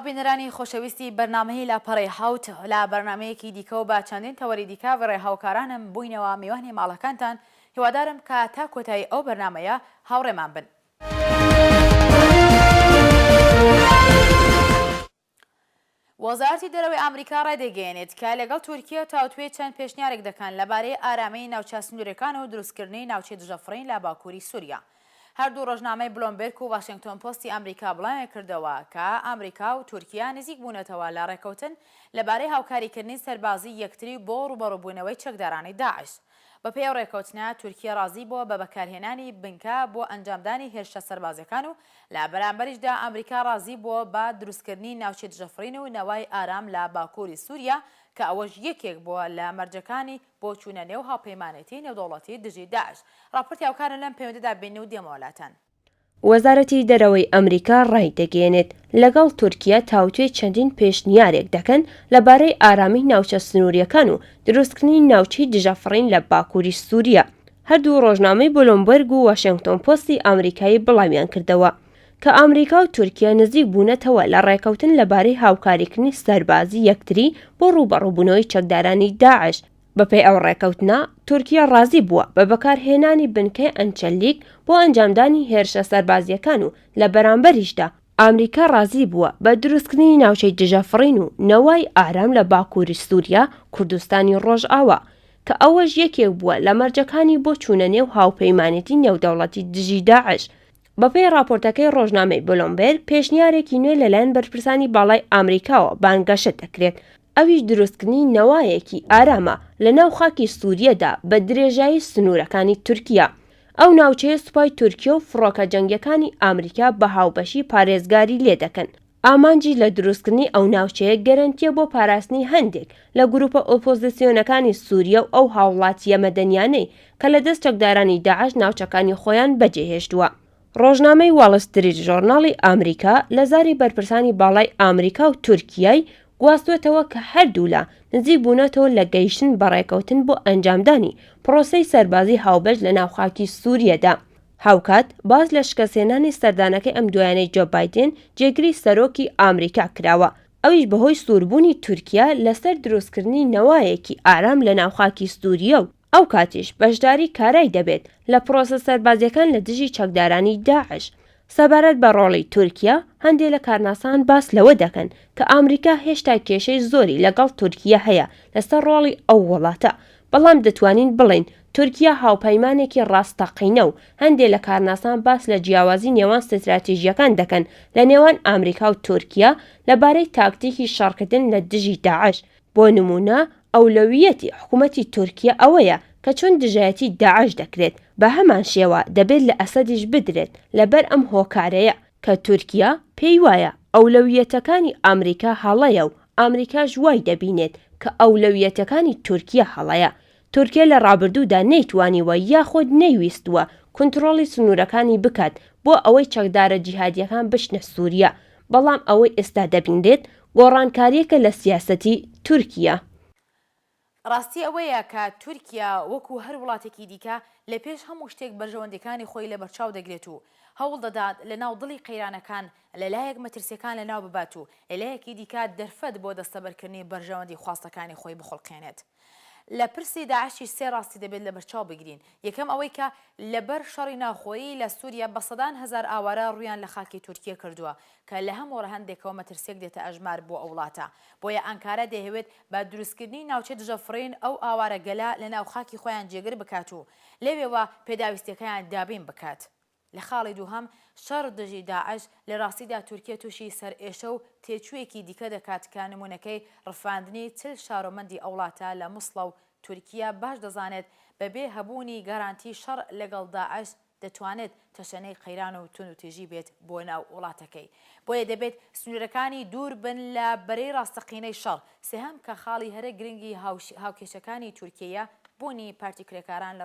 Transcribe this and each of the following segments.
بینەرانی خۆشەویستی بەرنامەی لاپەڕی حوت لە بەرنمەیەکی دیکە و بە چەندین تەوەری دیکە بەڕێ هاوکارانم بووینەوە میوانی ماڵەکانتان هیوادارم کە تا کۆتایی ئەو بەرنمەیە هاوڕێمان بن. وەزارەتی دەرەوەی ئەمریکا ڕێدەگەیەنێت کە لەگەڵ تورکیا تاوتوێ چەند پێشنیارێک دەکەن لەبارەی ئارامەی ناوچە سنوورەکان و دروستکردنی ناوچەی دژەفڕین لە باکووری سووریا. هەردوو ڕۆژنامەی بلۆمبێرگ و واشنگتۆن پۆستی ئەمریکا بڵاویان کردەوە کە ئەمریکا و تورکیا نزیک بوونەتەوە لە ڕێکەوتن لەبارەی هاوکاریکردنی سەربازی یەکتری بۆ ڕوبەڕووبوونەوەی چەکدارانی داعش. بەپێی ئەو ڕێکەوتنە تورکیا ڕازی بووە بە بەکارهێنانی بنکە بۆ ئەنجامدانی هێرشە سەربازەکان و لە بەرامبەریشدا ئەمریکا ڕازی بووە بە دروستکردنی ناوچەی دژەفڕین و نەوای ئارام لە باکووری سووریا کە ئەوەش یەکێک بووە لە مەرجەکانی بۆ چوونە نێو هاوپەیمانێتی نێودەوڵەتی دژی داعش. ڕاپۆرتی هاوکارن لەم پەیوەندیدا بینی و دێمەوەلاتەن. وەزارەتی دەرەوەی ئەمریکا ڕایدەگەێنێت لەگەڵ تورکیا تاوتوێ چەندین پێشنیارێک دەکەن لەبارەی ئارامی ناوچە سنووریەکان و دروستکردنی ناوچەی دژەفڕین لە باکووری سووریا. هەردوو ڕۆژنامەی بلۆمبەرگ و واشنگتۆن پۆستی ئەمریکایی بڵاویان کردەوە کە ئەمریکا و تورکیا نزیک بوونەتەوە لە ڕێکەوتن لەبارەی هاوکاریکردنی سەربازی یەکتری بۆ ڕوبەڕووبوونەوەی چەکدارانی داعش. بەپێی ئەو ڕێکەوتنە تورکیا ڕازی بووە بە بەکارهێنانی بنکەی ئەنچەلیک بۆ ئەنجامدانی هێرشە سەربازیەکان و لە بەرامبەریشدا ئەمریکا ڕازی بووە بە دروستکردنی ناوچەی دژەفڕین و نەوای ئارام لە باکووری سووریا کوردستانی ڕۆژئاوا کە ئەوەش یەکێک بووە لە مەرجەکانی بۆ چوونە نێو هاوپەیمانێتی نێودەوڵەتی دژی داعش. بەپێی راپۆرتەکەی ڕۆژنامەی بلۆمبێرگ پێشنیارێکی نوێ لەلایەن بەرپرسانی باڵای ئەمریکاوە بانگەشە دەکرێت، ئەویش دروستکردنی نەوایەکی ئارامە لە ناو خاکی سووریەدا بە درێژایی سنوورەکانی تورکیا. ئەو ناوچەیە سوپای تورکیا و فڕۆکە جەنگیەکانی ئەمریکا بە هاوبەشی پارێزگاری لێ دەکەن. ئامانجی لە دروستکردنی ئەو ناوچەیە گەرەنتیە بۆ پاراستنی هەندێک لە گروپە ئۆپۆزیسیۆنەکانی سووریا و ئەو هاوڵاتیە مەدەنیانەی کە لە دەست چەکدارانی داعش ناوچەکانی خۆیان بەجێهێشتووە. ڕۆژنامەی واڵ ستریت ژۆرناڵی ئەمریکا لە زاری بەرپرسانی باڵای ئەمریکا و تورکیای گواستوێتەوە کە هەردوو لە نزیک بوونەتەوە لە گەیشتن بەڕێکەوتن بۆ ئەنجامدانی پرۆسەی سەربازی هاوبەش لە ناوخاکی سووریەدا. هاوکات باز لە شکەسێنانی سەردانەکەی ئەم دوایانەی جۆ بایدن جێگری سەرۆکی ئەمریکا کراوە، ئەویش بەهۆی سووربوونی تورکیا لەسەر دروستکردنی نەوایەکی ئارام لە ناوخاکی سووریە و ئەو کاتیش بەشداری کارای دەبێت لە پرۆسە سەربازیەکان لە دژی چەکدارانی داعش. سەبارەت بە ڕۆڵی تورکیا هەندێک لە کارناسان باس لەوە دەکەن کە ئەمریکا هێشتا کێشەی زۆری لەگەڵ تورکیا هەیە لەسەر ڕۆڵی ئەو وڵاتە، بەڵام دەتوانین بڵێن تورکیا هاوپەیمانێکی ڕاستەقینە و هەندێک لە کارناسان باس لە جیاوازی نێوان ستراتیژیەکان دەکەن لە نێوان ئەمریکا و تورکیا لەبارەی تاکتیکی شەڕکردن لە دژی داعش. بۆ نمونە ئەولەویەتی حکوومەتی تورکیا ئەوەیە کە چۆن دژایەتی داعش دەکرێت بە هەمان شێوە دەبێت لە ئەسەدیش بدرێت لەبەر ئەم هۆکارەیە کە تورکیا پێی وایە ئەولەویەتەکانی ئەمریکا هەڵەیە و ئەمریکاش وای دەبینێت کە ئەولەویەتەکانی تورکیا هەڵەیە. تورکیا لە ڕابردوودا نەیتوانیوە یاخۆت نەیویستووە کۆنتڕۆڵی سنوورەکانی بکات بۆ ئەوەی چەکدارە جیهادیەکان بچنە سووریا، بەڵام ئەوەی ئێستا دەبینێت گۆڕانکاریەکە لە سیاسەتی تورکیا. ڕاستی ئەوەیە کە تورکیا وەکو هەر وڵاتێکی دیکە لە پێش هەموو شتێک بەرژەوەندەکانی خۆی لە بەرچاو دەگرێت و هەوڵ دەدات لە ناو دڵی قەیرانەکان لەلایەک مەترسیەکان لە ناو ببات و لەلایەکی دیکە دەرفەت بۆ دەستەبەرکردنی بەرژەوەندی خواستەکانی خۆی بخۆڵقێنێت. لە پرسی داعشی سێ ڕاستی دەبێت لە بەرچاو بگرین. یەکەم ئەوەی کە لەبەر شەڕی ناوخۆیی لە سووریا بە سەدان هەزار ئاوارە ڕویان لە خاکی تورکیا کردووە کە لە هەموو ڕەهەندێکەوە مەترسێک دێتە ئەژمار بۆ ئەو وڵاتە. بۆیە ئەنکارە دەیەوێت بە دروستکردنی ناوچەی دژەفڕین ئەو ئاوارە گەلا لە ناو خاکی خۆیان جێگر بکات و لێوێەوە پێداویستیەکەیان دابین بکات. لە خاڵی دووهەم شەڕ دژی داعش لە ڕاستیدا تورکیا تووشی سەر ئێشە و تێچوویەکی دیکە دەکات کە نمونونەکەی ڕفاندنی چل شارۆمەندی ئەو وڵاتە لە موسڵە و تورکیا باش دەزانێت بەبێ هەبوونی گەرانتی شەڕ لەگەڵ داعش دەتوانێت تەشەنەی قەیران و تون و تێژی بێت بۆ ناو وڵاتەکەی. بۆیە دەبێت سنوورەکانی دوور بن لە بەرەی ڕاستەقینەی شەڕ. سێهەم کە خاڵی هەرە گرنگی هاوکێشەکانی تورکیا بوونی پارتیکرێکاران لە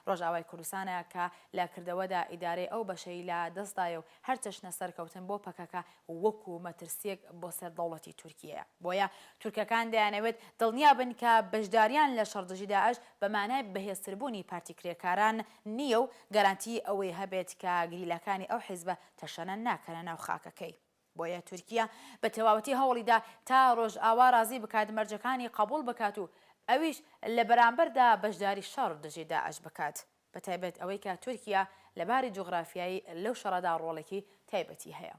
ڕۆژئاوای کوردستانە کە لە کردەوەدا ئیدارەی ئەو بەشەی لە دەستدایە و هەر چەشنە سەرکەوتن بۆ پەکەکە وەکو مەترسیەک بۆ سەر دەوڵەتی تورکیەیە. بۆیە تورکەکان دەیانەوێت دڵنیا بن کە بەشداریان لە شەڕدژی داعش بەمانای بەهێزتربوونی پارتیکرێکاران نییە و گەرانتی ئەوەی هەبێت کە گریلەکانی ئەو حیزبە تەشەنە ناکەنە ناو خاکەکەی. بۆیە تورکیا بە تەواوەتی هەوڵیدا تا ڕۆژ ئاوا رازی بکات مەرجەکانی قبول بکات و ئەویش لە بەرامبەردا بەشداری شەڕ دژی داعش بکات بەتایبەت ئەوەی کە تورکیا لەباری جوغرافیایی لەو شەڕەدا ڕۆڵێکی تایبەتی هەیە.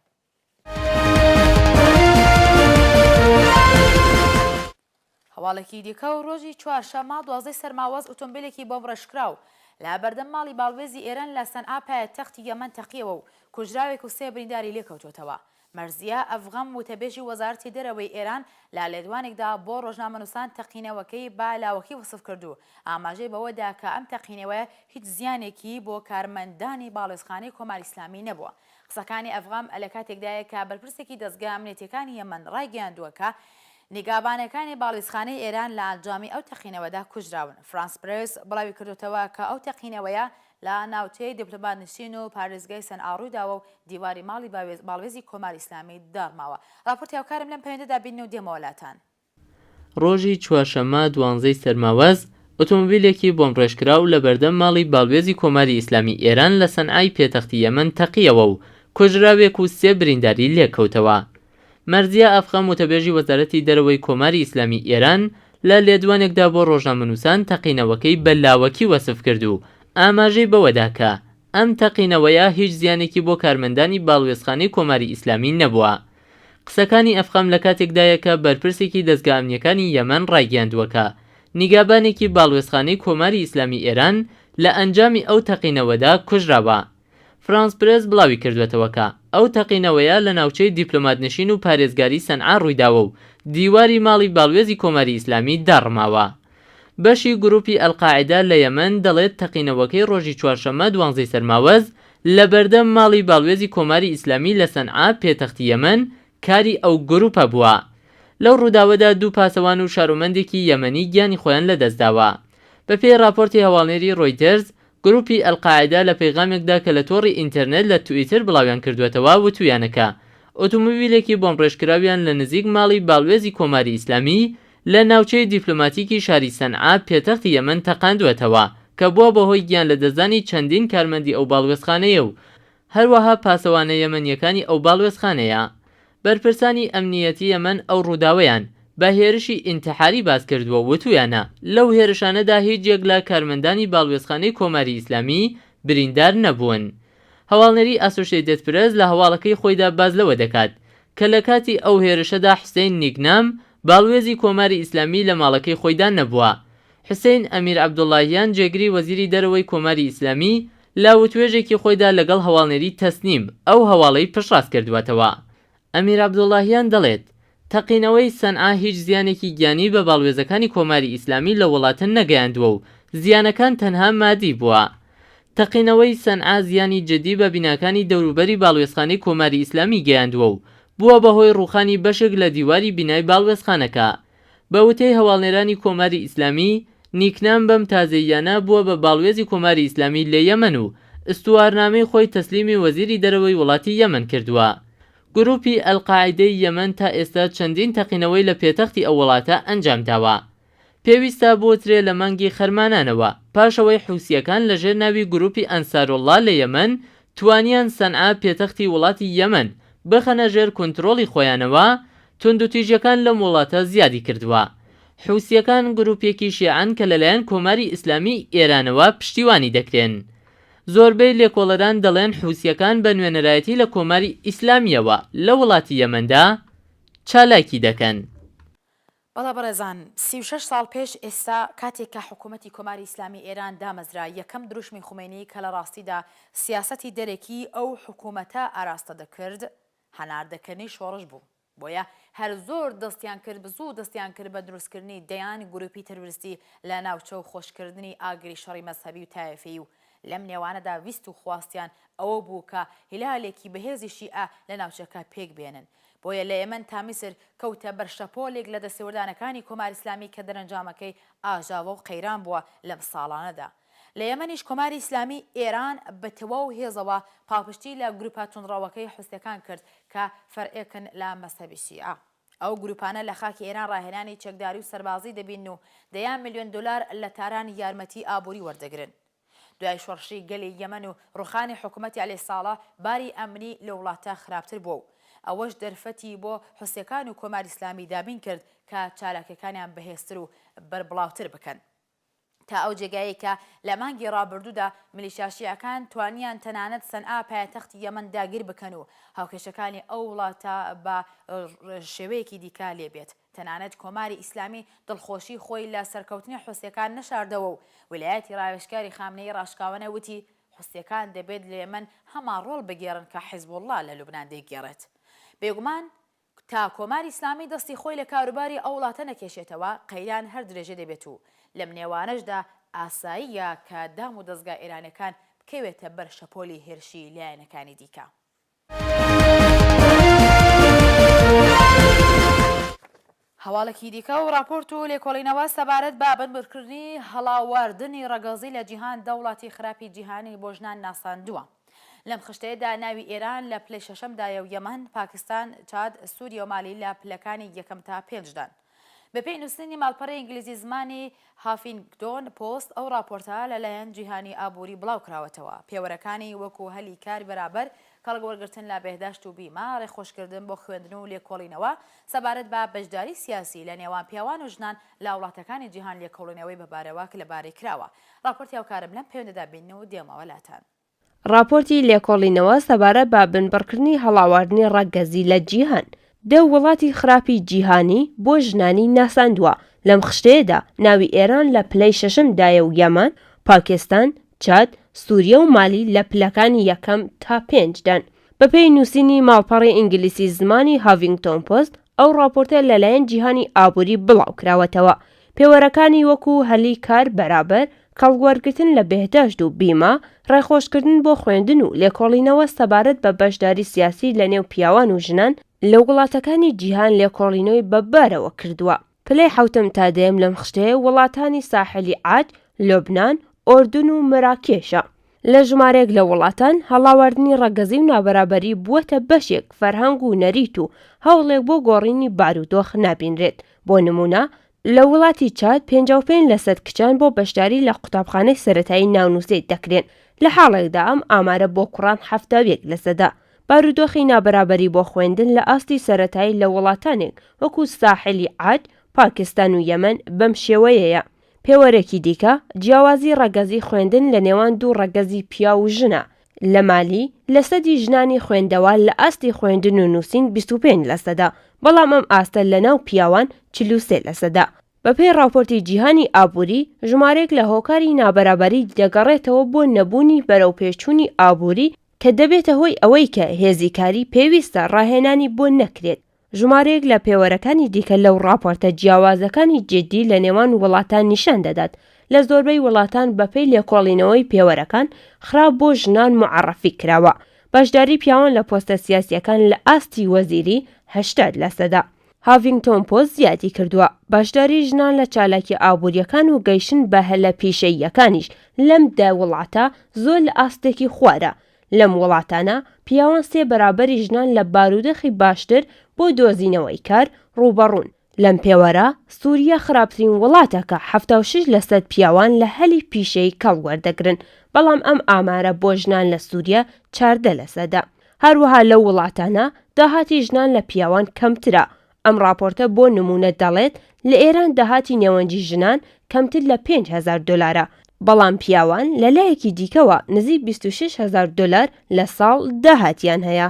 هەواڵێکی دیکە و ڕۆژی چوارشەممە 12 سەرماوەز ئۆتۆمبیلێکی بۆم ڕێژکراو لە بەردەم ماڵی باڵوێزی ئێران لە سەنعا پایتەختی یەمەن تەقیەوە و کوژراوێک و 3 برینداری لێکەوتوتەوە. مەرزیە ئەفغەم وتەبێژی وەزارەتی دەرەوەی ئێران لە لێدوانێکدا بۆ ڕۆژنامەنووسان تەقینەوەکەی بالاوەکی وەسف کردو ئاماژەی بەوەدا کە ئەم تەقینەوەیە هیچ زیانێکی بۆ کارمەندانی باڵێزخانەی کۆماری ئیسلامی نەبووە. قسەکانی ئەفغەم لە کاتێکدایە کە بەرپرسێکی دەستگا ئەمنیەتیەکانی یەمەن ڕایگەیاندووە کە نیگابانەکانی باڵێزخانەی ئێران لە ئەنجامی ئەو تەقینەوەدا کوژراون. فرانس پرێس بڵاوی کردوتەوە کە ئەو تەقینەوەیە لە ناوچەی دیپلۆمات نشین و پارێزگای سەنعا ڕوویداوە و دیواری ماڵی باڵوێزی کۆماری ئیسلامی داڕماوە. راپۆرتی هاوکارم لەم پەیوەندەدا بینن و دێمە وڵاتان. ڕۆژی چوارشەممە 12 سەرماوەز ئۆتۆمبیلێکی بۆم ڕێژکراو لە بەردەم ماڵی باڵوێزی کۆماری ئیسلامی ئێران لە سەنعای پێتەختی یەمەن تەقیەوە و کوژراوێک و 3 برینداری لێکەوتەوە. مەرزیە ئەفغەم وتەبێژی وەزارەتی دەرەوەی کۆماری ئیسلامی ئێران لە لێدوانێکدا بۆ ڕۆژنامەنووسان تەقینەوەکەی بەلاوەکی وەسف کرد و ئاماژەی بەوەدا کە ئەم تەقینەوەیە هیچ زیانێکی بۆ کارمەندانی باڵوێزخانەی کۆماری ئیسلامی نەبووە. قسەکانی ئەفغەم لە کاتێکدایە کە بەرپرسێکی دەستگا ئەمنیەکانی یەمەن ڕایگەیاندووە کە نیگابانێکی باڵوێزخانەی کۆماری ئیسلامی ئێران لە ئەنجامی ئەو تەقینەوەدا کوژراوە. فرانس پرێس بڵاوی کردوێتەوە کە ئەو تەقینەوەیە لە ناوچەی دیپلۆمات نشین و پارێزگاری سەنعا ڕوویداوە و دیواری ماڵی باڵوێزی کۆماری ئیسلامی داڕماوە. بەشی گروپی ئەلقاعیدا لە یەمەن دەڵێت تەقینەوەکەی ڕۆژی چوارشەممە 12 سەرماوەز لە بەردەم ماڵی باڵوێزی کۆماری ئیسلامی لە سەنعا پێتەختی یەمەن کاری ئەو گروپە بووە. لەو ڕووداوەدا 2 پاسەوان و شارۆمەندێکی یەمەنی گیانی خۆیان لەدەستداوە. بەپێی راپۆرتی هەواڵنێری ڕۆیتەرز گروپی ئەلقاعیدا لە پەیغامێکدا کە لە تۆڕی ئینتەرنێت لە تویتر بڵاویان کردوێتەوە وتویانەکە ئۆتۆمۆبیلێکی بۆم ڕێژکراویان لە نزیک ماڵی باڵوێزی کۆماری ئیسلامی لە ناوچەی دیپلۆماتیکی شاری سەنعا پێتەختی یەمەن تەقاندوێتەوە کە بووە بەهۆی گیان لە دەزانی چەندین کارمەندی ئەو باڵوێزخانەیە و هەروەها پاسەوانە یەمەنیەکانی ئەو باڵوێزخانەیە. بەرپرسانی ئەمنیەتی یەمەن ئەو ڕووداوەیان بە هێرشی ئینتحاری باس کردووە وتویانە لەو هێرشانەدا هیچ یەک لە کارمەندانی باڵوێزخانەی کۆماری ئیسلامی بریندار نەبوون. هەواڵنێری ئاسۆشیێتد پرێس لە هەواڵەکەی خۆیدا باز لەوە دەکات کە لە کاتی ئەو هێرشەدا حوسێن نیگنام باڵوێزی کۆماری ئیسلامی لە ماڵەکەی خۆیدا نەبووە. حوسێن ئەمیر عەبدوڵڵاهیان جێگری وەزیری دەرەوەی کۆماری ئیسلامی لە وتوێژێکی خۆیدا لەگەڵ هەواڵنێری تەسنیم ئەو هەواڵەی پشتڕاست کردوێتەوە. ئەمیر عەبدوڵڵاهیان دەڵێت تەقینەوەی سەنعا هیچ زیانێکی گیانی بە باڵوێزەکانی کۆماری ئیسلامی لە وڵاتن نەگەیاندووە و زیانەکان تەنها مادی بووە. تەقینەوەی سەنعا زیانی جدی بە بیناکانی دەوروبەری باڵوێزخانەی کۆماری ئیسلامی گەیاندووە و بووە بەهۆی ڕووخانی بەشێک لە دیواری بینای باڵوێزخانەکە. بە وتەی هەواڵنێرانی کۆماری ئیسلامی نیکنام بەم تازەییانە بووە بە باڵوێزی کۆماری ئیسلامی لە یەمەن و ئستوارنامەی خۆی تەسلیمی وەزیری دەرەوەی وڵاتی یەمەن کردووە. گروپی ئەلقاعیدەی یەمەن تا ئێستا چەندین تەقینەوەی لە پێتەختی ئەو وڵاتە ئەنجام داوە. پێویستە بۆترێ لە مانگی خەرمانانەوە پاشەوەی حوسیەکان لەژێر ناوی گروپی ئەنساروڵڵا لە یەمەن توانیان سەنعا پێتەختی وڵاتی یەمەن بخەنە ژێر کۆنتڕۆڵی خۆیانەوە توندوتیژەکان لەم وڵاتە زیادی کردووە. حوسیەکان گروپێکی شیعەن کە لەلایەن کۆماری ئیسلامی ئێرانەوە پشتیوانی دەکرێن. زۆربەی لێکۆڵەران دەڵێن حوسیەکان بە نوێنەرایەتی لە کۆماری ئیسلامیەوە لە وڵاتی یەمەندا چالاکی دەکەن. بەڵا بەڕێزان 36 ساڵ پێش ئێستا کاتێک کە حکوومەتی کۆماری ئیسلامی ئێران دامەزرا یەکەم دروشمی خومێنی کە لە ڕاستیدا سیاسەتی دەرەکی ئەو حکوومەتە ئاراستە دەکرد هەناردەکردنی شۆڕش بوو. بۆیە هەر زۆر دەستیان کرد بزوو دەستیان کرد بە دروستکردنی دەیان گروپی تەروریستی لە ناوچە و خۆشکردنی ئاگری شەڕی مەزهەبی و تایەفی و لەم نێوانەدا ویست و خواستیان ئەوە بوو کە هیلالێکی بەهێزی شیعە لە ناوچەکە پێک بێنن. بۆیە لە ئێمن تا میسر کەوتە بەرشەپۆلێک لە دەسێوەردانەکانی کۆماری ئیسلامی کە دەرەنجامەکەی ئاژاوە و قەیران بووە لەم ساڵانەدا. لە ئێمەنیش کۆماری ئیسلامی ئێران بە تەواو و هێزەوە پاڵپشتی لە گروپە تونڕەوەکەی حوسەکان کرد کە فەرعێکن لە مەزهەبی شیعە. ئەو گروپانە لە خاکی ئێران ڕاهێنانی چەکداری و سەربازی دەبین و دەیان ملیۆن دلار لە تارانی یارمەتی ئابووری وەردەگرن. دوای شۆڕشی گەلی یەمەن و ڕوخانی حکوومەتی عەلی ساڵح باری ئەمنی لە وڵاتە خراپتر بووە و ئەوەش دەرفەتی بۆ حوسەکان و کۆماری ئیسلامی دابین کرد کە چالاکیەکانیان بەهێزتر و بەربڵاوتر بکەن. تا ئەو جێگایە کە لە مانگی ڕابردوودا میلیشیا شیعەکان توانیان تەنانەت سەنعا پایتەختی یەمەن داگیر بکەن و هاوکێشەکانی ئەو وڵاتە بە شێوەیەکی دیکە لێبێت. تەنانەت کۆماری ئیسلامی دڵخۆشی خۆی لە سەرکەوتنی حوسەکان نەشاردەوە و ویلایەتی ڕاوێژکاری خامنەی ڕاشکاوانە وتی حوسەکان دەبێت لە یەمەن هەمان ڕۆڵ بگێڕن کە حیزبوڵڵا لە لوبنان دەیگێڕێت. بێگومان تا کۆماری ئیسلامی دەستی خۆی لە کاروباری ئەو وڵاتە نەکێشێتەوە قەیران هەر درێژە دەبێت و لەم نێوانەشدا ئاساییە کە دام و دەستگا ئێرانەکان بکەوێتە بەر شەپۆلی هێرشی لایەنەکانی دیکە. هەواڵێکی دیکە و راپۆرت و لێکۆڵینەوە سەبارەت بە بنبرکردنی هەڵاواردنی ڕەگەزی لە جیهان دەوڵاتی خراپی جیهانی بۆ ژنان ناساندووە. لەم خشتەیەدا ناوی ئێران لە پلەی شەشەمدایە و یەمەن، پاکستان، چاد، سووریا و مالی لە پلەکانی یەکەم تا پێنجدان. بەپێی نووسینی ماڵپەڕی ئینگلیزی زمانی هافینگتۆن پۆست ئەو راپۆرتە لەلایەن جیهانی ئابووری بڵاو کراوەتەوە. پێوەرەکانی وەکو هەلی کار بەرابەر، کەڵگوەرگرتن لە بەهداشت و بیما، ڕێخۆشکردن بۆ خوێندن و لێکۆڵینەوە سەبارەت بە بەشداری سیاسی لە نێوان پیاوان و ژنان لە وڵاتەکانی جیهان لێکۆڵینەوەی بەبارەوە کە لەبارەی کراوە. راپۆرتی هاوکارم لەم پەیوەندەدا بینەوە دێمەوە لاتان. راپۆرتی لێکۆڵینەوە سەبارەت بە بنبڕکردنی هەڵاواردنی ڕەگەزی لە جیهان دە وڵاتی خراپی جیهانی بۆ ژنانی ناساندووە. لەم خشتەیەدا ناوی ئێران لە پلەی شەشەمدایە و یەمان، پاکستان، چاد، سووریا و مالی لە پلەکانی یەکەم تا پێنجدان. بەپێی نووسینی ماڵپەڕی ئینگلیسی زمانی هافینگتۆن پۆست ئەو راپۆرتە لەلایەن جیهانی ئابووری بڵاو کراوەتەوە. پێوەرەکانی وەکو هەلی کار بەرابەر، کەڵگوەرگرتن لە بەهداشت و بیما، ڕێخۆشکردن بۆ خوێندن و لێکۆڵینەوە سەبارەت بە بەشداری سیاسی لە نێو پیاوان و ژنان لە وڵاتەکانی جیهان لێکۆڵینەوەی بەبارەوە کردووە. پلەی حوتم تا دەیەم لەم خشتەیە وڵاتانی ساحلی عاد، لۆبنان، ئۆردون و مراکێشە. لە ژمارەیەک لە وڵاتان هەڵاواردنی ڕەگەزی و نابەرابەری بووەتە بەشێک فەرهەنگ و نەریت و هەوڵێک بۆ گۆڕینی بارودۆخ نابینرێت. بۆ نمونە لە وڵاتی چاد 55% کچان بۆ بەشداری لە قوتابخانەی سەرەتایی ناونووسێت دەکرێن. لە حاڵێکدا ئەم ئامارە بۆ کوڕان 71%. بارودۆخی نابەرابەری بۆ خوێندن لە ئاستی سەرەتایی لە وڵاتانێک وەکو ساحلی عاد، پاکستان و یەمەن بەم شێوەیەیە. پێوەرێکی دیکە جیاوازی ڕەگەزی خوێندن لە نێوان دوو ڕەگەزی پیا و ژنە. لە مالی لە سەدی ژنانی خوێندەوە لە ئاستی خوێندن و نووسین 25%، بەڵام ئەم ئاستە لە ناو پیاوان 43%. بەپێی راپۆرتی جیهانی ئابووری ژمارەیەک لە هۆکاری نابەرابەری دەگەڕێتەوە بۆ نەبوونی بەرەوپێچوونی ئابووری کە دەبێتە هۆی ئەوەی کە هێزیکاری پێویستە ڕاهێنانی بۆ نەکرێت. ژمارەیەک لە پێوەرەکانی دیکە لەو راپۆرتە جیاوازەکانی جدی لە نێوان وڵاتان نیشان دەدات. لە زۆربەی وڵاتان بەپێی لێکۆڵینەوەی پێوەرەکان خراپ بۆ ژنان معرەفی کراوە. بەشداری پیاوان لە پۆستە سیاسیەکان لە ئاستی وەزیری 80%. هافینگتۆن پۆست زیادی کردووە بەشداری ژنان لە چالاکی ئابووریەکان و گەیشتن بە هەلە پیشەییەکانیش لەم دا وڵاتە زۆر لە ئاستێکی خوارە. لەم وڵاتانە پیاوان 3 بەرابەری ژنان لە بارودۆخی باشتر بۆ دۆزینەوەی کار ڕوبەڕوون. لەم پێوەرە سووریا خراپترین وڵاتە کە 76% پیاوان لە هەلی پیشەی کەڵوەردەگرن، بەڵام ئەم ئامارە بۆ ژنان لە سووریا 14%. هەروەها لەو وڵاتانە داهاتی ژنان لە پیاوان کەمترە. ئەم راپۆرتە بۆ نمونە دەڵێت لە ئێران داهاتی نێوەنجی ژنان کەمتر لە $5,000، بەڵام پیاوان لە لایەکی دیکەوە نزیک $26,000 لە ساڵ داهاتیان هەیە.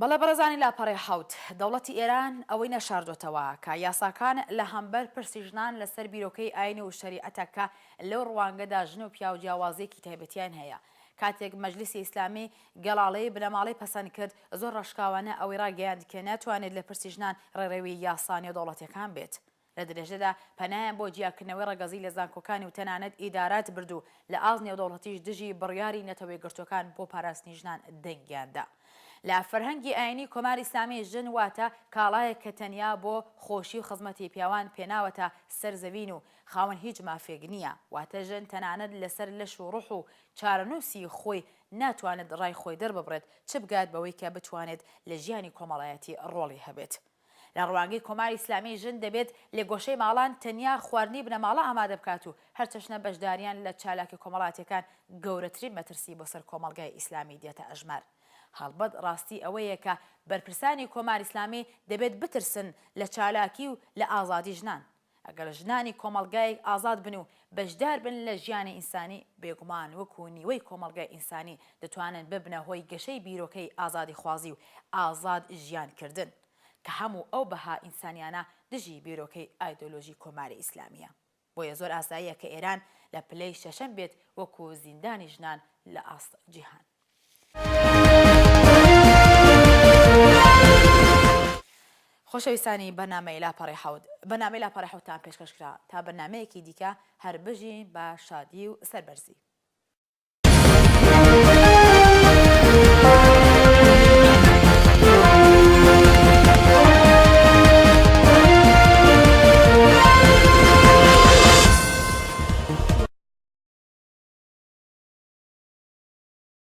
بەڵێ بەڕێزانی لاپەڕی حەوت، دەوڵەتی ئێران ئەوەی نەشاردۆتەوە کە یاساکان لە هەمبەر پرسی ژنان لەسەر بیرۆکەی ئاینی و شەریعەتەکە لەو ڕوانگەدا ژن و پیا و جیاوازێکی تایبەتیان هەیە. کاتێک مەجلیسی ئیسلامی گەڵاڵەی بنەماڵی پەسەند کرد، زۆر ڕەشکاوانە ئەوەی ڕاگەیاند کە ناتوانێت لە پرسی ژنان ڕێڕێوی یاسانی و دەوڵەتیەکان بێت. لە درێژەدا پەنایان بۆ جیاکردنەوەی ڕەگەزی لە زانکۆکانی و تەنانەت ئیدارات بردو لە ئاز نێودەوڵەتیش دژی بڕیاری نەتەوەی گرتوەکان بۆ پاراستنی ژنان دەنگیاندا. لە فەرهەنگی ئاینی کۆماری ئیسلامی ژن واتە کاڵایەک کە تەنیا بۆ خۆشی و خزمەتی پیاوان پێناوەتە سەرزەوین و خاوەن هیچ مافێک نییە. واتە ژن تەنانەت لەسەر لەش و ڕوح و چارەنووسی خۆی ناتوانێت ڕای خۆی دەرببڕێت، چ بگات بەوەی کە بتوانێت لە ژیانی کۆمەڵایەتی ڕۆڵی هەبێت. لە ڕوانگەی کۆماری ئیسلامی ژن دەبێت لە گۆشەی ماڵان تەنیا خواردنی بنەماڵە ئامادە بکات و هەر چەشنە بەشداریان لە چالاکی کۆمەڵاتیەکان گەورەترین مەترسی بۆ سەر کۆمەڵگای ئیسلامی دێتە ئەژمار. هەڵبەت ڕاستی ئەوەیە کە بەرپرسانی کۆماری ئیسلامی دەبێت بترسن لە چالاکی و لە ئازادی ژنان. ئەگەر ژنانی کۆمەڵگایەک ئازاد بن و بەشدار بن لە ژیانی ئینسانی بێگومان وەکو نیوەی کۆمەڵگای ئینسانی دەتوانن ببنە هۆی گەشەی بیرۆکەی ئازادی خوازی و ئازاد ژیانکردن کە هەموو ئەو بەها ئینسانیانە دژی بیرۆکەی ئایدۆلۆژی کۆماری ئیسلامیە. بۆیە زۆر ئاساییە کە ئێران لە پلەی شەشەم بێت وەکو زیندانی ژنان لە ئاست جیهان. خۆشەویستانی بەرنامەی لاپەڕی حەوت بەرنامەی لاپەڕی حەوتان پێشکەشکرا تا بەرنامەیەکی دیکە هەر بژین بە شادی و سەربەرزی.